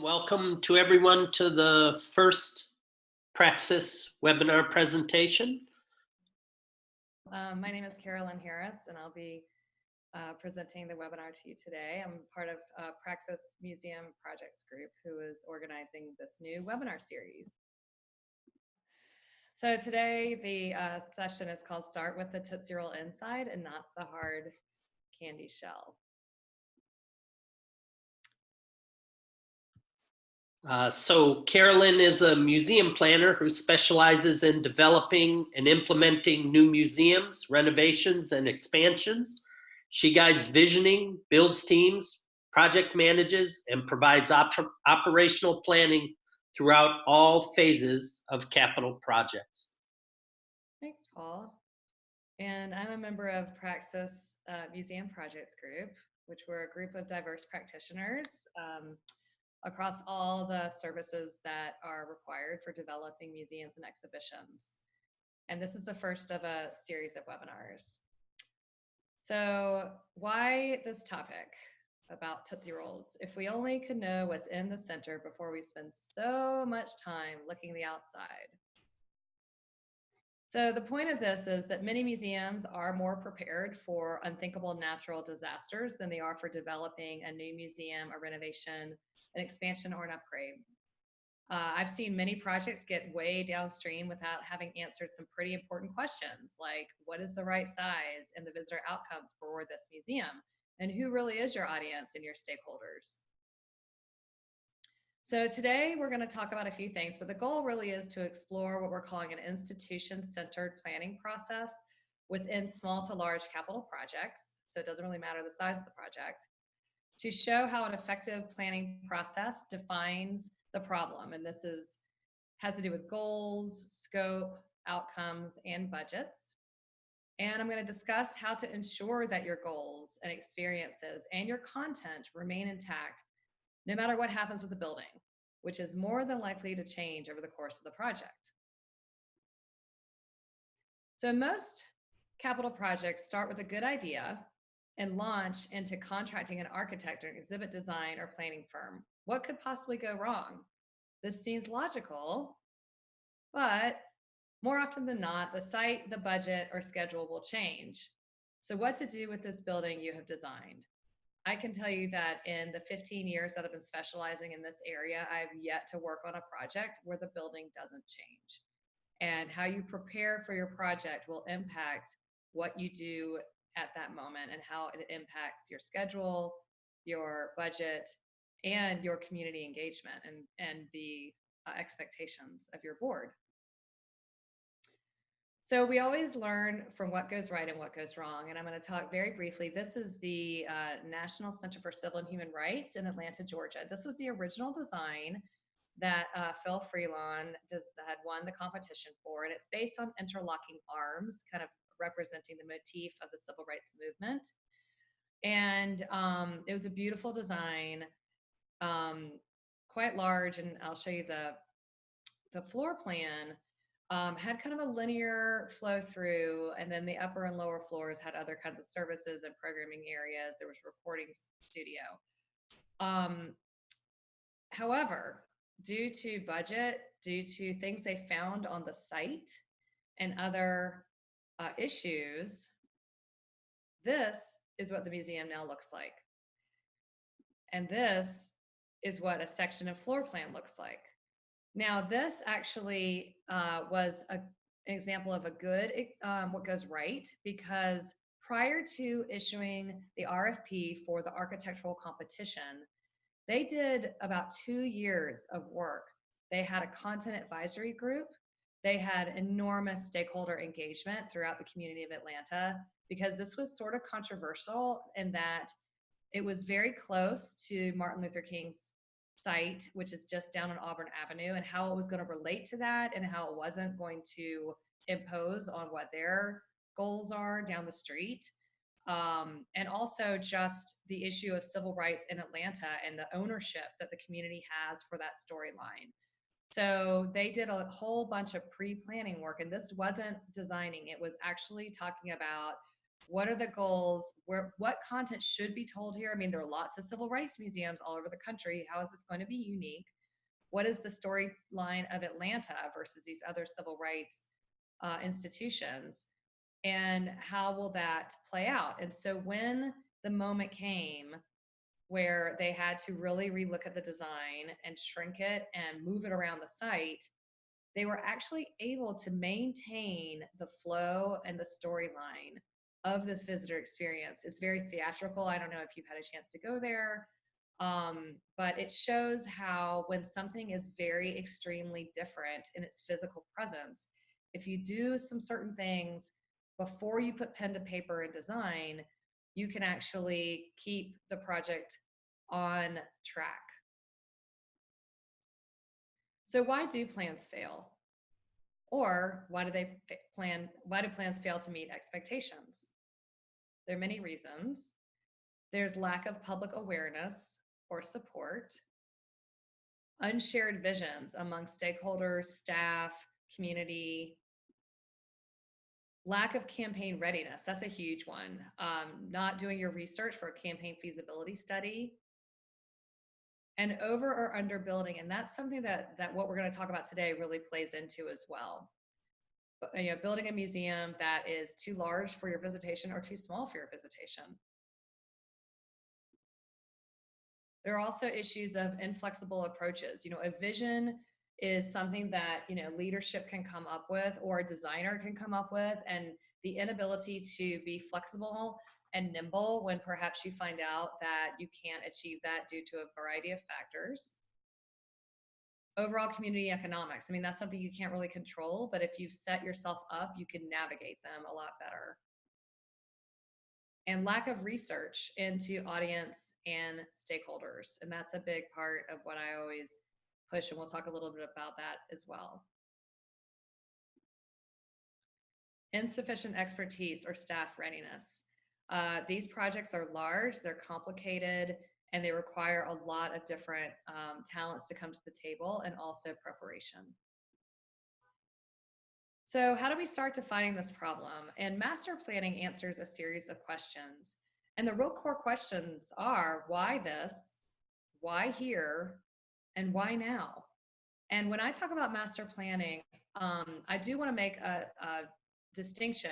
Welcome to everyone to the first Praxis webinar presentation. My name is Carolynne Harris, and I'll be presenting the webinar to you today. I'm part of Praxis Museum Projects Group, who is organizing this new webinar series. So today the session is called Start with the Tootsie Roll Inside and Not the Hard Candy Shell. So Carolynne is a museum planner who specializes in developing and implementing new museums, renovations, and expansions. She guides visioning, builds teams, project manages, and provides operational planning throughout all phases of capital projects. Thanks, Paul. And I'm a member of Praxis Museum Projects Group, which we're a group of diverse practitioners across all the services that are required for developing museums and exhibitions. And this is the first of a series of webinars. So why this topic about Tootsie Rolls? If we only could know what's in the center before we spend so much time looking the outside. So the point of this is that many museums are more prepared for unthinkable natural disasters than they are for developing a new museum, a renovation, an expansion, or an upgrade. I've seen many projects get way downstream without having answered some pretty important questions, like what is the right size and the visitor outcomes for this museum? And who really is your audience and your stakeholders? So today we're going to talk about a few things, but the goal really is to explore what we're calling an institution-centered planning process within small to large capital projects. So it doesn't really matter the size of the project, to show how an effective planning process defines the problem. And this has to do with goals, scope, outcomes, and budgets. And I'm going to discuss how to ensure that your goals and experiences and your content remain intact no matter what happens with the building, which is more than likely to change over the course of the project. So most capital projects start with a good idea and launch into contracting an architect or an exhibit design or planning firm. What could possibly go wrong? This seems logical, but more often than not, the site, the budget, or schedule will change. So what to do with this building you have designed? I can tell you that in the 15 years that I've been specializing in this area, I've yet to work on a project where the building doesn't change. And how you prepare for your project will impact what you do at that moment and how it impacts your schedule, your budget, and your community engagement and the expectations of your board. So we always learn from what goes right and what goes wrong. And I'm going to talk very briefly. This is the National Center for Civil and Human Rights in Atlanta, Georgia. This was the original design that Phil Freelon had won the competition for. And it's based on interlocking arms, kind of representing the motif of the civil rights movement. And it was a beautiful design, quite large. And I'll show you the floor plan. Had kind of a linear flow through, and then the upper and lower floors had other kinds of services and programming areas. There was a recording studio. However, due to budget, due to things they found on the site and other issues, this is what the museum now looks like. And this is what a section of floor plan looks like. Now, this actually was an example of a good, what goes right, because prior to issuing the RFP for the architectural competition, they did about 2 years of work. They had a content advisory group. They had enormous stakeholder engagement throughout the community of Atlanta, because this was sort of controversial in that it was very close to Martin Luther King's site, which is just down on Auburn Avenue, and how it was going to relate to that and how it wasn't going to impose on what their goals are down the street. And also just the issue of civil rights in Atlanta and the ownership that the community has for that storyline. So they did a whole bunch of pre-planning work, and this wasn't designing. It was actually talking about What are the goals? What content should be told here? I mean, there are lots of civil rights museums all over the country. How is this going to be unique? What is the storyline of Atlanta versus these other civil rights institutions? And how will that play out? And so when the moment came where they had to really relook at the design and shrink it and move it around the site, they were actually able to maintain the flow and the storyline of this visitor experience. It's very theatrical. I don't know if you've had a chance to go there, but it shows how when something is very extremely different in its physical presence, if you do some certain things before you put pen to paper and design, you can actually keep the project on track. So why do plans fail? Or why do plans fail to meet expectations? There are many reasons. There's lack of public awareness or support, unshared visions among stakeholders, staff, community, lack of campaign readiness. That's a huge one. Not doing your research for a campaign feasibility study, and over or under building. And that's something that what we're going to talk about today really plays into as well. But, building a museum that is too large for your visitation or too small for your visitation. There are also issues of inflexible approaches. A vision is something that, leadership can come up with or a designer can come up with, and the inability to be flexible and nimble when perhaps you find out that you can't achieve that due to a variety of factors. Overall community economics. I mean, that's something you can't really control, but if you set yourself up, you can navigate them a lot better. And lack of research into audience and stakeholders. And that's a big part of what I always push, and we'll talk a little bit about that as well. Insufficient expertise or staff readiness. These projects are large, they're complicated, and they require a lot of different talents to come to the table, and also preparation. So how do we start defining this problem? And master planning answers a series of questions. And the real core questions are, why this, why here, and why now? And when I talk about master planning, I do want to make a distinction,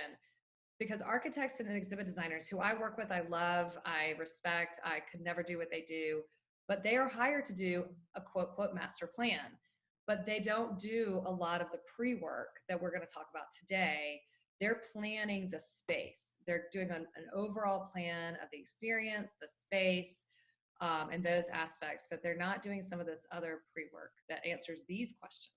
because architects and exhibit designers who I work with, I love, I respect, I could never do what they do, but they are hired to do a quote, quote, master plan. But they don't do a lot of the pre-work that we're going to talk about today. They're planning the space. They're doing an overall plan of the experience, the space, and those aspects, but they're not doing some of this other pre-work that answers these questions.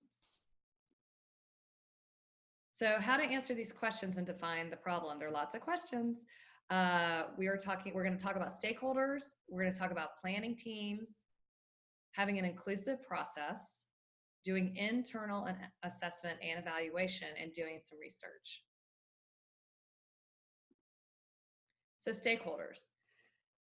So how to answer these questions and define the problem? There are lots of questions. We're going to talk about stakeholders. We're going to talk about planning teams, having an inclusive process, doing internal assessment and evaluation, and doing some research. So stakeholders.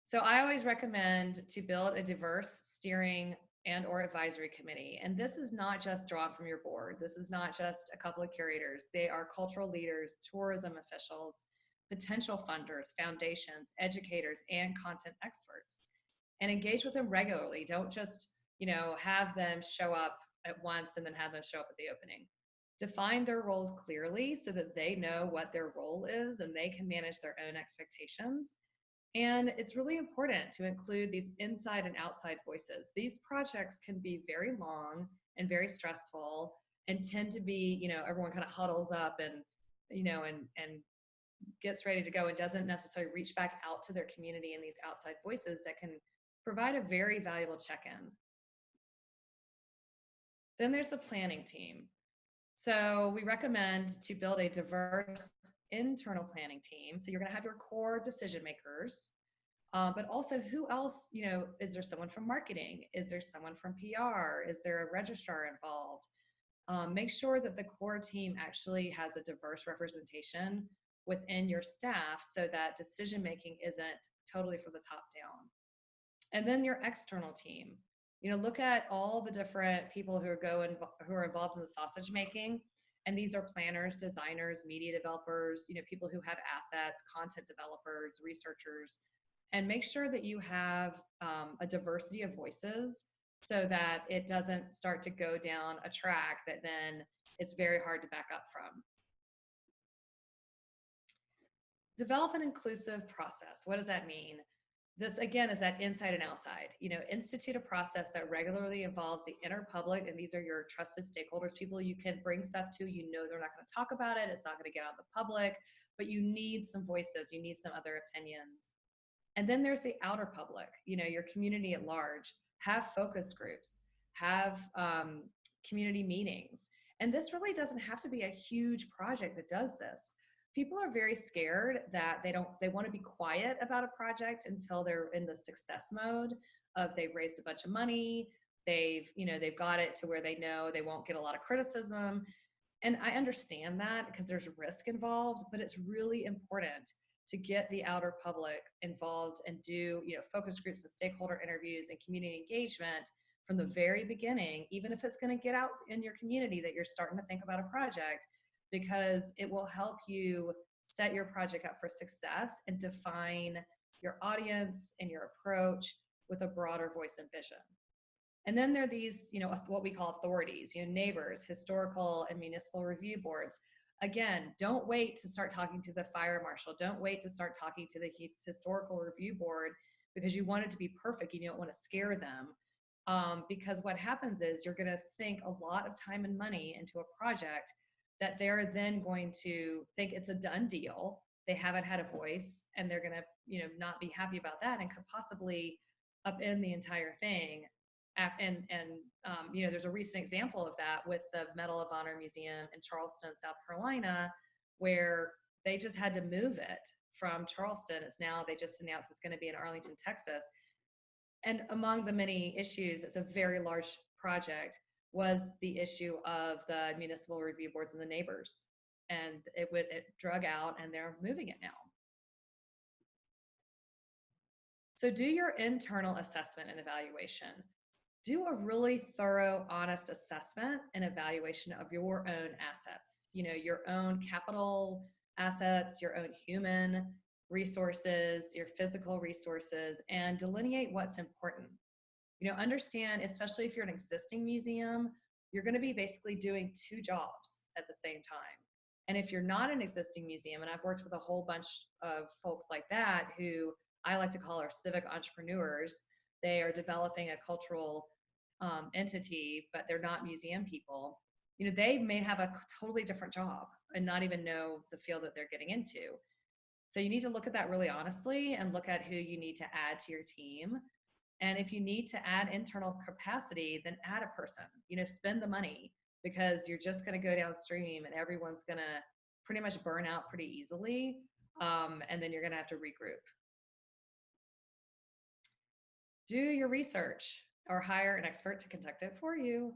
So I always recommend to build a diverse steering and or advisory committee. And this is not just drawn from your board. This is not just a couple of curators. They are cultural leaders, tourism officials, potential funders, foundations, educators, and content experts. And engage with them regularly. Don't just, have them show up at once and then have them show up at the opening. Define their roles clearly so that they know what their role is and they can manage their own expectations. And it's really important to include these inside and outside voices. These projects can be very long and very stressful and tend to be, everyone kind of huddles up and, and gets ready to go and doesn't necessarily reach back out to their community and these outside voices that can provide a very valuable check-in. Then there's the planning team. So we recommend to build a diverse internal planning team. So you're going to have your core decision makers, but also who else, is there someone from marketing? Is there someone from PR? Is there a registrar involved? Make sure that the core team actually has a diverse representation within your staff so that decision making isn't totally from the top down. And then your external team. Look at all the different people who are involved in the sausage making And these are planners, designers, media developers, people who have assets, content developers, researchers, and make sure that you have a diversity of voices so that it doesn't start to go down a track that then it's very hard to back up from. Develop an inclusive process. What does that mean? This, again, is that inside and outside. Institute a process that regularly involves the inner public, and these are your trusted stakeholders, people you can bring stuff to. They're not going to talk about it. It's not going to get out in the public, but you need some voices. You need some other opinions. And then there's the outer public, your community at large. Have focus groups, have community meetings. And this really doesn't have to be a huge project that does this. People are very scared that they want to be quiet about a project until they're in the success mode of they've raised a bunch of money, they've got it to where they know they won't get a lot of criticism. And I understand that because there's risk involved, but it's really important to get the outer public involved and do, focus groups and stakeholder interviews and community engagement from the very beginning, even if it's going to get out in your community that you're starting to think about a project, because it will help you set your project up for success and define your audience and your approach with a broader voice and vision. And then there are these, what we call authorities, neighbors, historical and municipal review boards. Again, don't wait to start talking to the fire marshal. Don't wait to start talking to the historical review board because you want it to be perfect. You don't want to scare them. Because what happens is you're going to sink a lot of time and money into a project that they're then going to think it's a done deal. They haven't had a voice, and they're going to, not be happy about that and could possibly upend the entire thing. And there's a recent example of that with the Medal of Honor Museum in Charleston, South Carolina, where they just had to move it from Charleston. They just announced it's going to be in Arlington, Texas. And among the many issues, it's a very large project, was the issue of the municipal review boards and the neighbors. And it drug out, and they're moving it now. So do your internal assessment and evaluation. Do a really thorough, honest assessment and evaluation of your own assets, your own capital assets, your own human resources, your physical resources, and delineate what's important. Understand, especially if you're an existing museum, you're going to be basically doing two jobs at the same time. And if you're not an existing museum, and I've worked with a whole bunch of folks like that who I like to call our civic entrepreneurs, they are developing a cultural entity, but they're not museum people. They may have a totally different job and not even know the field that they're getting into. So you need to look at that really honestly and look at who you need to add to your team. And if you need to add internal capacity, then add a person, spend the money, because you're just going to go downstream and everyone's going to pretty much burn out pretty easily. And then you're going to have to regroup. Do your research or hire an expert to conduct it for you.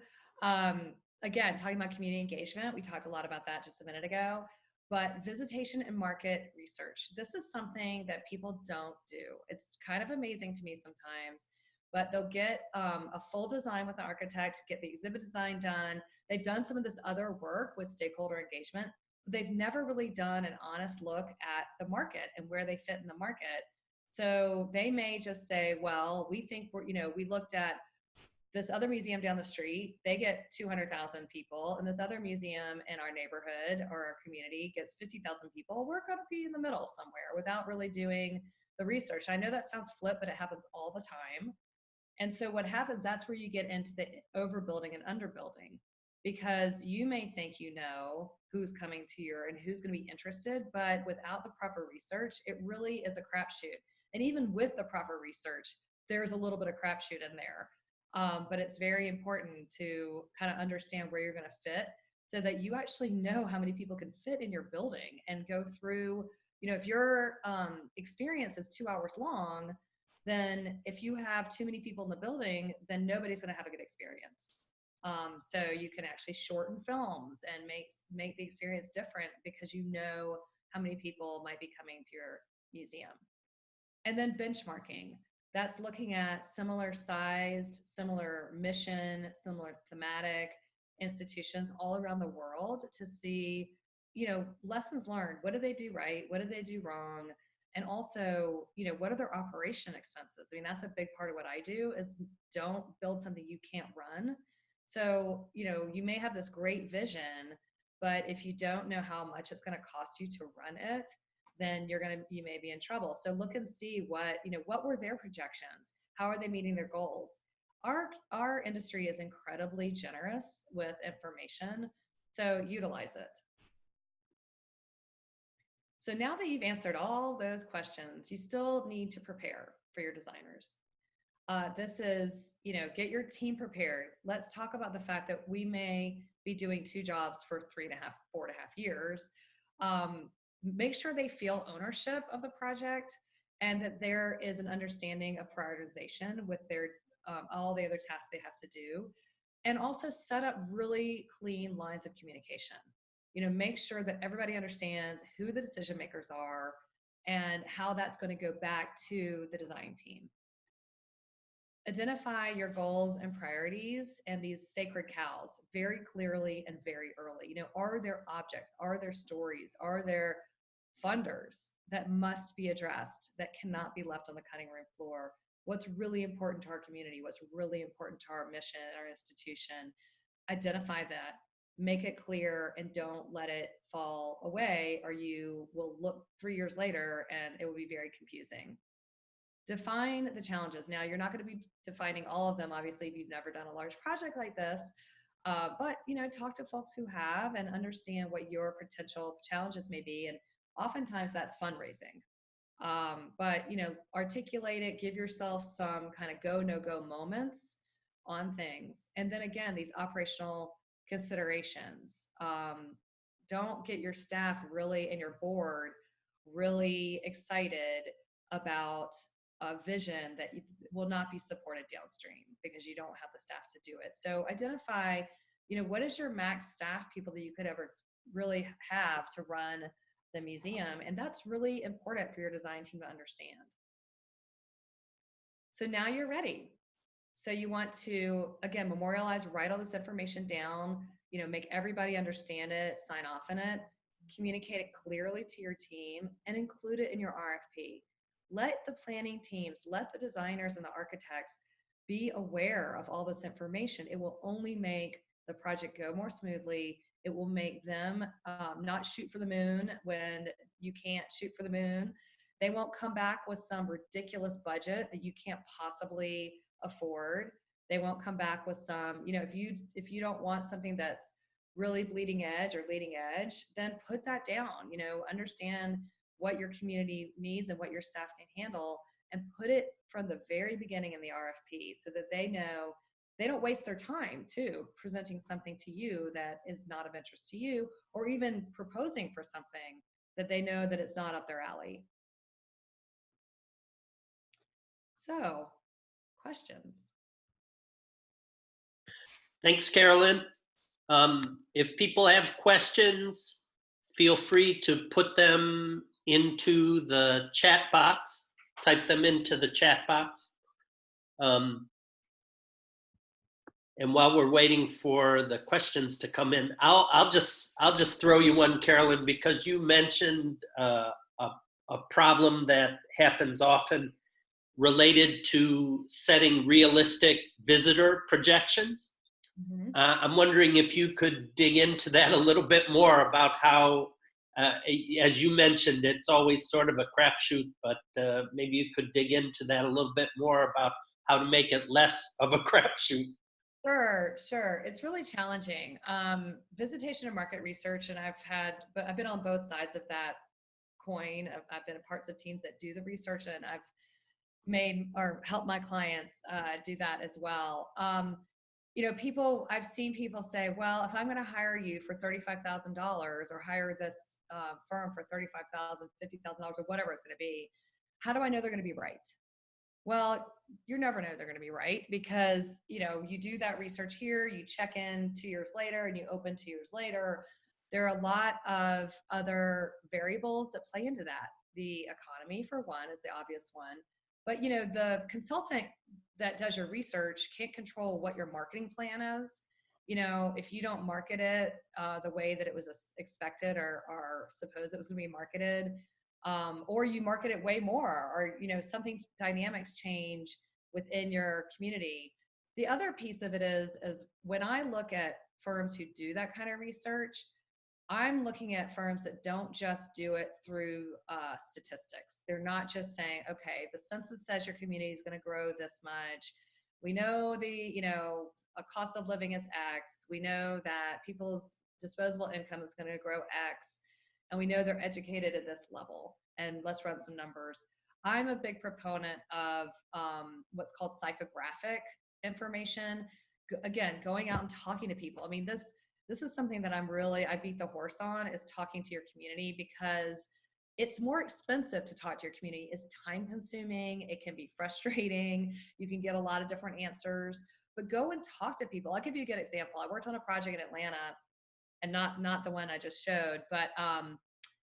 Again, talking about community engagement, we talked a lot about that just a minute ago. But visitation and market research, this is something that people don't do. It's kind of amazing to me sometimes, but they'll get a full design with an architect, get the exhibit design done. They've done some of this other work with stakeholder engagement, but they've never really done an honest look at the market and where they fit in the market. So they may just say, well, we think we looked at this other museum down the street, they get 200,000 people, and this other museum in our neighborhood or our community gets 50,000 people. We're going to be in the middle somewhere without really doing the research. I know that sounds flip, but it happens all the time. And so what happens, that's where you get into the overbuilding and underbuilding, because you may think who's coming to your and who's going to be interested, but without the proper research, it really is a crapshoot. And even with the proper research, there's a little bit of crapshoot in there. But it's very important to kind of understand where you're going to fit so that you actually know how many people can fit in your building and go through, if your experience is 2 hours long, then if you have too many people in the building, then nobody's going to have a good experience. So you can actually shorten films and make the experience different because you know how many people might be coming to your museum. And then benchmarking. That's looking at similar sized, similar mission, similar thematic institutions all around the world to see, lessons learned. What did they do right? What did they do wrong? And also, what are their operation expenses? I mean, that's a big part of what I do is don't build something you can't run. So, you may have this great vision, but if you don't know how much it's going to cost you to run it, then you may be in trouble. So look and see what were their projections? How are they meeting their goals? Our industry is incredibly generous with information, so utilize it. So now that you've answered all those questions, you still need to prepare for your designers. This is, get your team prepared. Let's talk about the fact that we may be doing 2 jobs for 3.5, 4.5 years. Make sure they feel ownership of the project and that there is an understanding of prioritization with their all the other tasks they have to do. And also set up really clean lines of communication. Make sure that everybody understands who the decision makers are and how that's going to go back to the design team. Identify your goals and priorities and these sacred cows very clearly and very early. Are there objects? Are there stories? Are there funders that must be addressed that cannot be left on the cutting room floor? What's really important to our community? What's really important to our mission, our institution? Identify that. Make it clear and don't let it fall away, or you will look 3 years later and it will be very confusing. Define the challenges. Now, you're not going to be defining all of them, obviously, if you've never done a large project like this, but, talk to folks who have and understand what your potential challenges may be. And oftentimes that's fundraising. But, articulate it, give yourself some kind of go, no-go moments on things. And then again, these operational considerations. Don't get your staff really and your board really excited about a vision that will not be supported downstream because you don't have the staff to do it. So identify, what is your max staff people that you could ever really have to run the museum? And that's really important for your design team to understand. So now you're ready. So you want to, again, memorialize, write all this information down, make everybody understand it, sign off on it, communicate it clearly to your team, and include it in your RFP. Let the planning teams, let the designers and the architects be aware of all this information. It will only make the project go more smoothly. It will make them not shoot for the moon when you can't shoot for the moon. They won't come back with some ridiculous budget that you can't possibly afford. They won't come back with some, if you don't want something that's really bleeding edge or leading edge, then put that down. Understand what your community needs and what your staff can handle, and put it from the very beginning in the RFP so that they know they don't waste their time too presenting something to you that is not of interest to you, or even proposing for something that they know that it's not up their alley. So, questions? Thanks, Carolynne. If people have questions, feel free to put them into the chat box, type them into the chat box. And while we're waiting for the questions to come in, I'll just throw you one, Carolynne, because you mentioned a problem that happens often related to setting realistic visitor projections. Mm-hmm. I'm wondering if you could dig into that a little bit more about how, as you mentioned, it's always sort of a crapshoot, but maybe you could dig into that a little bit more about how to make it less of a crapshoot. Sure. It's really challenging. Visitation and market research, and I've been on both sides of that coin. I've been a parts of teams that do the research, and I've made or helped my clients do that as well. I've seen people say, well, if I'm going to hire you for $35,000 or hire this firm for $35,000, $50,000 or whatever it's going to be, how do I know they're going to be right? Well, you never know they're going to be right because, you do that research here, you check in 2 years later and you open 2 years later. There are a lot of other variables that play into that. The economy, for one, is the obvious one. But, the consultant that does your research can't control what your marketing plan is. if you don't market it the way that it was expected or supposed it was going to be marketed, or you market it way more, or something dynamics change within your community. The other piece of it is when I look at firms who do that kind of research, I'm looking at firms that don't just do it through statistics. They're not just saying, okay, the census says your community is going to grow this much. We know a cost of living is X. We know that people's disposable income is going to grow X. And we know they're educated at this level. And let's run some numbers. I'm a big proponent of what's called psychographic information. Again, going out and talking to people. I mean, this is something that I beat the horse on, is talking to your community, because it's more expensive to talk to your community. It's time consuming. It can be frustrating. You can get a lot of different answers, but go and talk to people. I'll give you a good example. I worked on a project in Atlanta, and not the one I just showed, but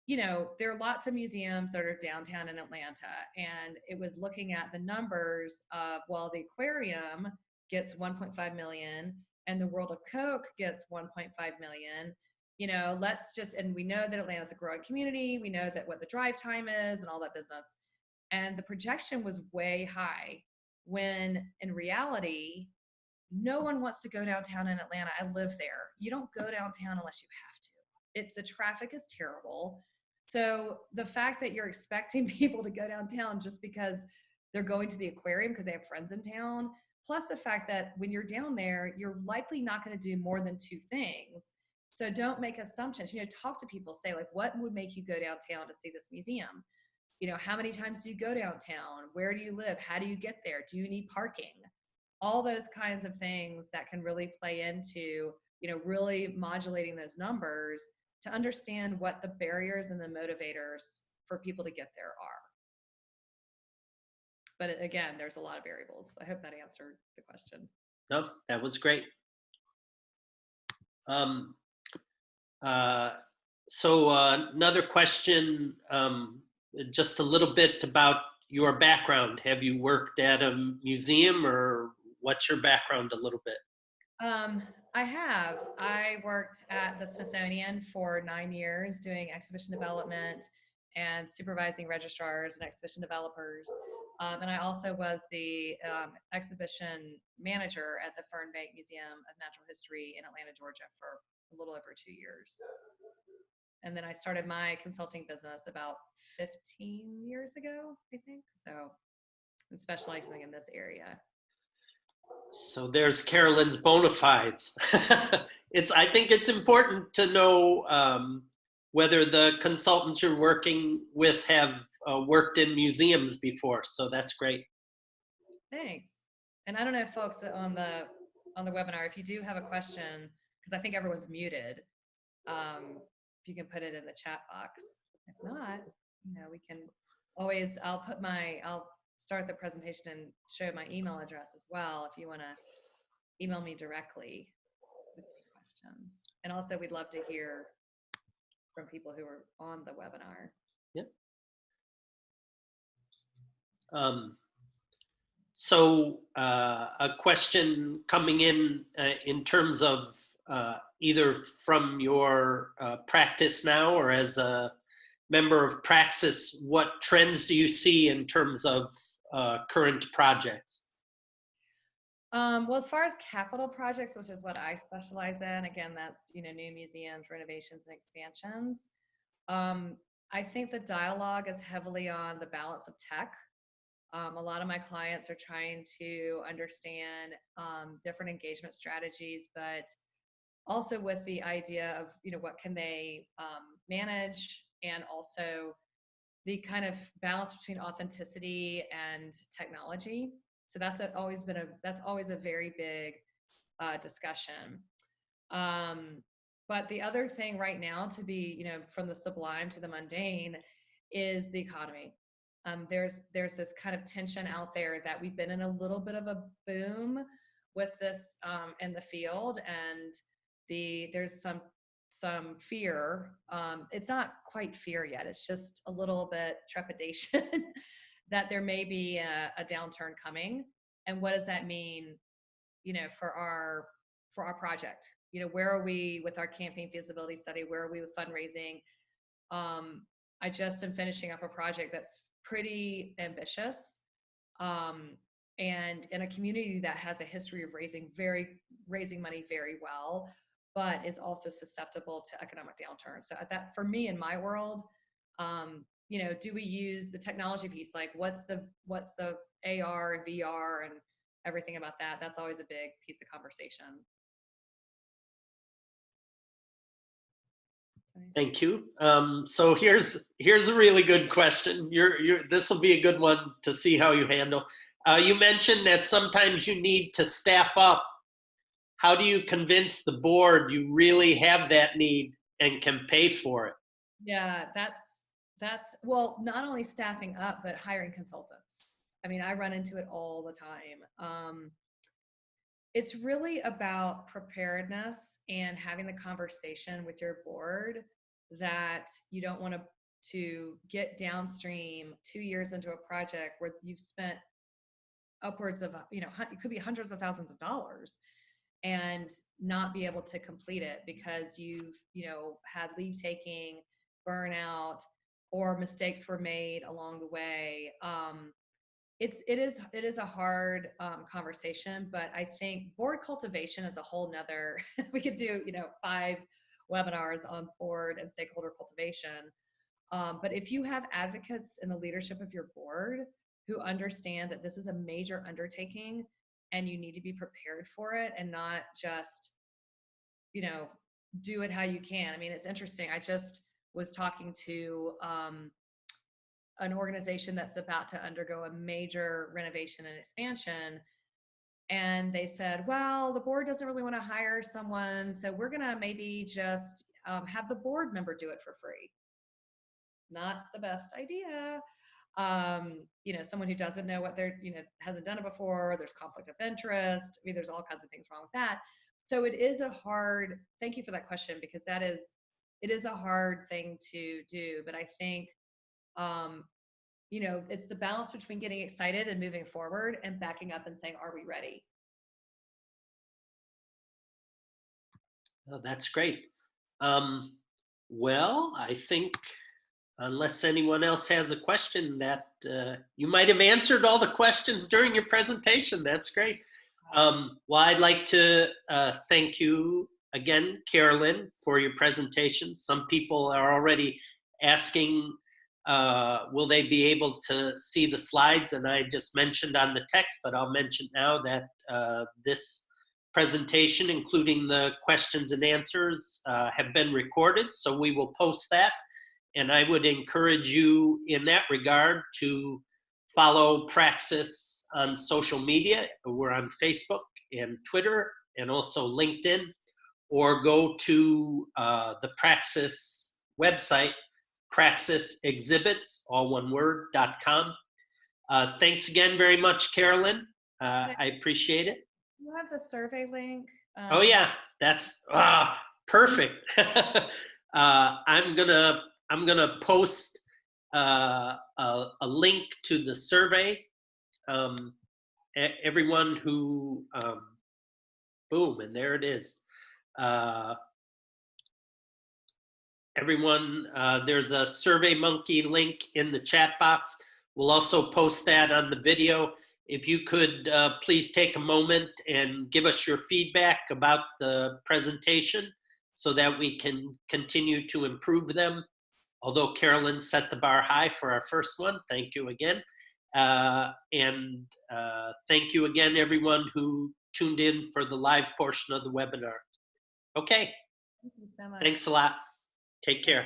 there are lots of museums that are downtown in Atlanta, and it was looking at the numbers of, well, the aquarium gets 1.5 million and the World of Coke gets 1.5 million. And we know that Atlanta's a growing community. We know that what the drive time is and all that business. And the projection was way high, when in reality, no one wants to go downtown in Atlanta. I live there. You don't go downtown unless you have to. The traffic is terrible. So the fact that you're expecting people to go downtown just because they're going to the aquarium because they have friends in town, plus the fact that when you're down there, you're likely not going to do more than two things. So don't make assumptions. Talk to people. Say, like, what would make you go downtown to see this museum? How many times do you go downtown? Where do you live? How do you get there? Do you need parking? All those kinds of things that can really play into, really modulating those numbers to understand what the barriers and the motivators for people to get there are. But again, there's a lot of variables. I hope that answered the question. No, that was great. So another question, just a little bit about your background. Have you worked at a museum, or what's your background a little bit? I have. I worked at the Smithsonian for 9 years doing exhibition development and supervising registrars and exhibition developers. And I also was the exhibition manager at the Fernbank Museum of Natural History in Atlanta, Georgia for a little over 2 years. And then I started my consulting business about 15 years ago, I think. So I'm specializing in this area. So there's Carolynne's bona fides. I think it's important to know whether the consultants you're working with have worked in museums before. So that's great. Thanks. And I don't know if folks on the webinar, if you do have a question, because I think everyone's muted, if you can put it in the chat box. If not, we can always, I'll start the presentation and show my email address as well if you want to email me directly with questions. And also, we'd love to hear from people who are on the webinar. Yep. So a question coming in terms of either from your practice now or as a member of Praxis, what trends do you see in terms of current projects? Well, as far as capital projects, which is what I specialize in, again, that's new museums, renovations, and expansions. I think the dialogue is heavily on the balance of tech. A lot of my clients are trying to understand different engagement strategies, but also with the idea of what can they manage, and also the kind of balance between authenticity and technology. So that's always a very big discussion. But the other thing right now, to be from the sublime to the mundane, is the economy. There's this kind of tension out there that we've been in a little bit of a boom with this in the field, and there's some fear. It's not quite fear yet. It's just a little bit trepidation that there may be a downturn coming. And what does that mean, for our for our project. Where are we with our campaign feasibility study? Where are we with fundraising? I just am finishing up a project that's pretty ambitious, and in a community that has a history of raising money very well, but is also susceptible to economic downturn. So that, for me, in my world, do we use the technology piece? Like, what's the AR and VR and everything about that? That's always a big piece of conversation. Thank you. So here's a really good question. This will be a good one to see how you handle. You mentioned that sometimes you need to staff up. How do you convince the board you really have that need and can pay for it? Yeah, that's well, not only staffing up, but hiring consultants. I mean, I run into it all the time. It's really about preparedness and having the conversation with your board that you don't want to get downstream 2 years into a project where you've spent upwards of, it could be hundreds of thousands of dollars, and not be able to complete it because you've, had leave taking, burnout, or mistakes were made along the way. It is a hard conversation, but I think board cultivation is a whole nother, we could do, 5 webinars on board and stakeholder cultivation. But if you have advocates in the leadership of your board who understand that this is a major undertaking and you need to be prepared for it and not just, do it how you can. I mean, it's interesting. I just was talking to an organization that's about to undergo a major renovation and expansion. And they said, well, the board doesn't really want to hire someone, so we're going to maybe just have the board member do it for free. Not the best idea. Someone who doesn't know what they're, hasn't done it before, there's conflict of interest. I mean, there's all kinds of things wrong with that. So it is thank you for that question, because it is a hard thing to do. But I think, it's the balance between getting excited and moving forward and backing up and saying, are we ready? Oh, that's great. Well, I think, unless anyone else has a question, that you might have answered all the questions during your presentation. That's great. Well, I'd like to thank you again, Carolynne, for your presentation. Some people are already asking, will they be able to see the slides? And I just mentioned on the text, but I'll mention now that this presentation, including the questions and answers, have been recorded, so we will post that. And I would encourage you in that regard to follow Praxis on social media. We're on Facebook and Twitter and also LinkedIn, or go to the Praxis website, praxisexhibits, all one word, .com. Thanks again very much, Carolynne. I appreciate it. You have the survey link. Oh yeah, that's perfect. I'm gonna post a link to the survey. Everyone who boom, and there it is. Everyone, there's a SurveyMonkey link in the chat box. We'll also post that on the video. If you could please take a moment and give us your feedback about the presentation so that we can continue to improve them. Although Carolynne set the bar high for our first one, thank you again. And thank you again, everyone who tuned in for the live portion of the webinar. Okay. Thank you so much. Thanks a lot. Take care.